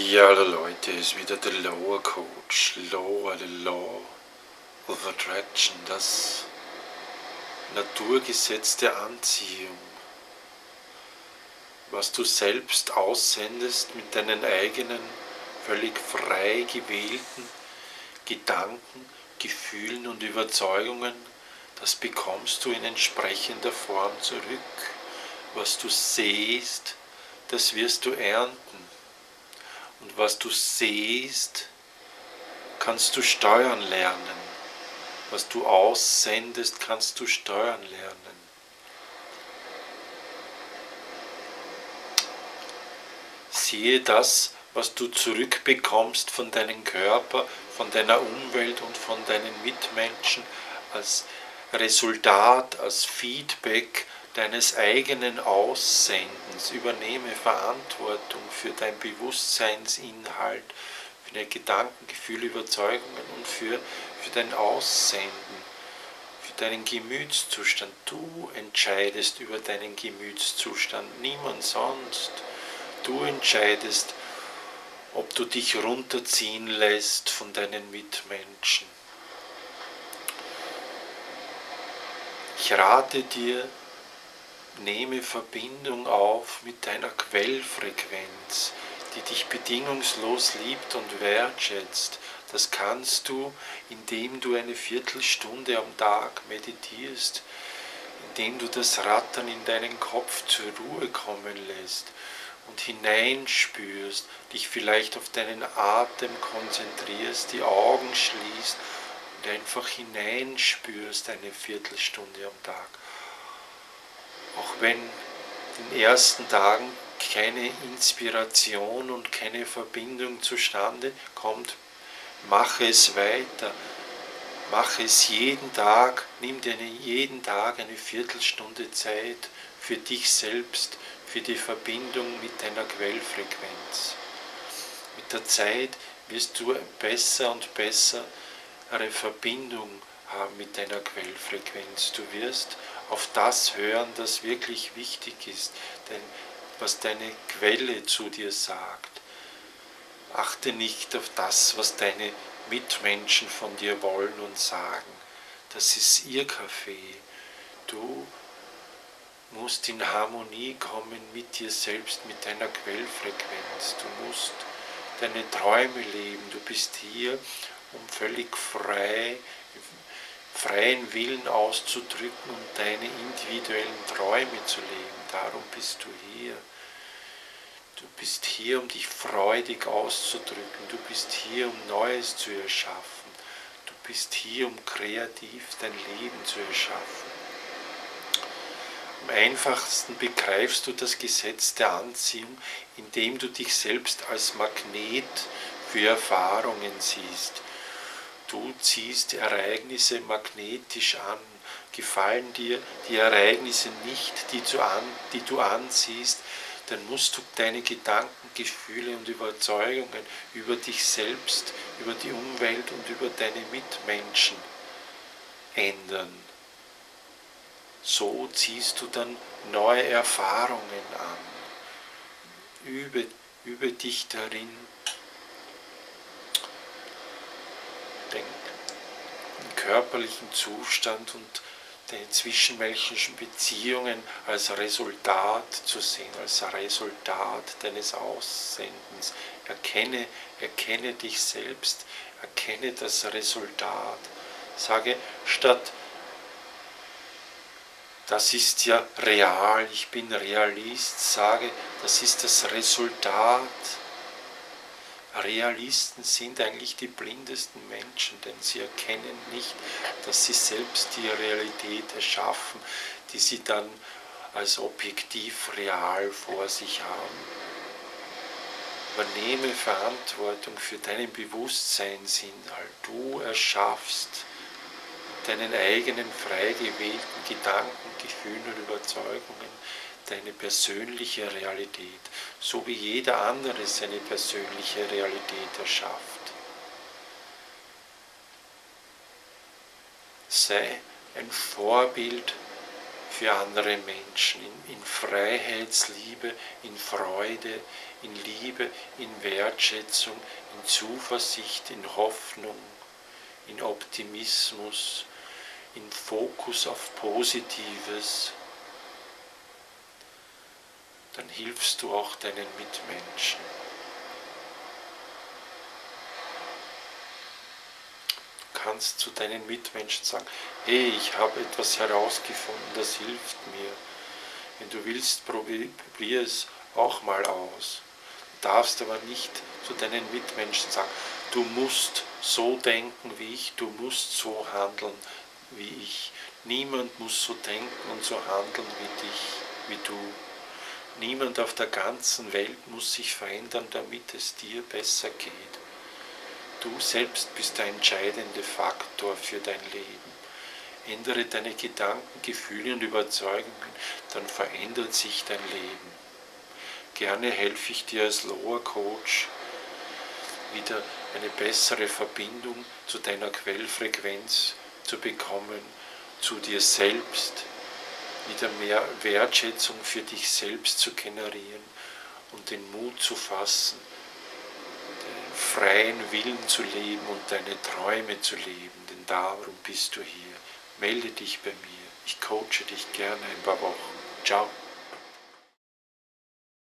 Ja, hallo Leute, ist wieder der Lower Coach. Lower, the Law of Attraction, das Naturgesetz der Anziehung. Was du selbst aussendest mit deinen eigenen, völlig frei gewählten Gedanken, Gefühlen und Überzeugungen, das bekommst du in entsprechender Form zurück. Was du sähst, das wirst du ernten. Und was du sähst, kannst du steuern lernen. Was du aussendest, kannst du steuern lernen. Siehe das, was du zurückbekommst von deinem Körper, von deiner Umwelt und von deinen Mitmenschen als Resultat, als Feedback deines eigenen Aussendens. Übernehme Verantwortung für dein Bewusstseinsinhalt, für deine Gedanken, Gefühle, Überzeugungen und für dein Aussenden, für deinen Gemütszustand. Du entscheidest über deinen Gemütszustand, niemand sonst. Du entscheidest, ob du dich runterziehen lässt von deinen Mitmenschen. Ich rate dir, nehme Verbindung auf mit deiner Quellfrequenz, die dich bedingungslos liebt und wertschätzt. Das kannst du, indem du eine Viertelstunde am Tag meditierst, indem du das Rattern in deinen Kopf zur Ruhe kommen lässt und hineinspürst, dich vielleicht auf deinen Atem konzentrierst, die Augen schließt und einfach hineinspürst eine Viertelstunde am Tag. Auch wenn in den ersten Tagen keine Inspiration und keine Verbindung zustande kommt, mache es weiter. Mache es jeden Tag, nimm dir jeden Tag eine Viertelstunde Zeit für dich selbst, für die Verbindung mit deiner Quellfrequenz. Mit der Zeit wirst du besser und bessere Verbindung haben mit deiner Quellfrequenz. Du wirst auf das hören, das wirklich wichtig ist, denn was deine Quelle zu dir sagt. Achte nicht auf das, was deine Mitmenschen von dir wollen und sagen. Das ist ihr Kaffee. Du musst in Harmonie kommen mit dir selbst, mit deiner Quellfrequenz. Du musst deine Träume leben. Du bist hier, um völlig freien Willen auszudrücken und deine individuellen Träume zu leben. Darum bist du hier. Du bist hier, um dich freudig auszudrücken. Du bist hier, um Neues zu erschaffen. Du bist hier, um kreativ dein Leben zu erschaffen. Am einfachsten begreifst du das Gesetz der Anziehung, indem du dich selbst als Magnet für Erfahrungen siehst. Du ziehst Ereignisse magnetisch an. Gefallen dir die Ereignisse nicht, die du anziehst, dann musst du deine Gedanken, Gefühle und Überzeugungen über dich selbst, über die Umwelt und über deine Mitmenschen ändern. So ziehst du dann neue Erfahrungen an. Übe dich darin, den körperlichen Zustand und die zwischenmenschlichen Beziehungen als Resultat zu sehen, als Resultat deines Aussendens. Erkenne dich selbst, erkenne das Resultat. Sage statt, das ist ja real, ich bin Realist, sage, das ist das Resultat. Realisten sind eigentlich die blindesten Menschen, denn sie erkennen nicht, dass sie selbst die Realität erschaffen, die sie dann als objektiv real vor sich haben. Übernehme Verantwortung für deinen Bewusstseinsinhalt. Du erschaffst deinen eigenen frei gewählten Gedanken, Gefühlen und Überzeugungen deine persönliche Realität, so wie jeder andere seine persönliche Realität erschafft. Sei ein Vorbild für andere Menschen, in Freiheitsliebe, in Freude, in Liebe, in Wertschätzung, in Zuversicht, in Hoffnung, in Optimismus, in Fokus auf Positives, dann hilfst du auch deinen Mitmenschen. Du kannst zu deinen Mitmenschen sagen, hey, ich habe etwas herausgefunden, das hilft mir. Wenn du willst, probier es auch mal aus. Du darfst aber nicht zu deinen Mitmenschen sagen, du musst so denken wie ich, du musst so handeln wie ich. Niemand muss so denken und so handeln wie dich, wie du. Niemand auf der ganzen Welt muss sich verändern, damit es dir besser geht. Du selbst bist der entscheidende Faktor für dein Leben. Ändere deine Gedanken, Gefühle und Überzeugungen, dann verändert sich dein Leben. Gerne helfe ich dir als Loa Coach, wieder eine bessere Verbindung zu deiner Quellfrequenz zu bekommen, zu dir selbst, wieder mehr Wertschätzung für dich selbst zu generieren und den Mut zu fassen, den freien Willen zu leben und deine Träume zu leben, denn darum bist du hier. Melde dich bei mir, ich coache dich gerne ein paar Wochen. Ciao.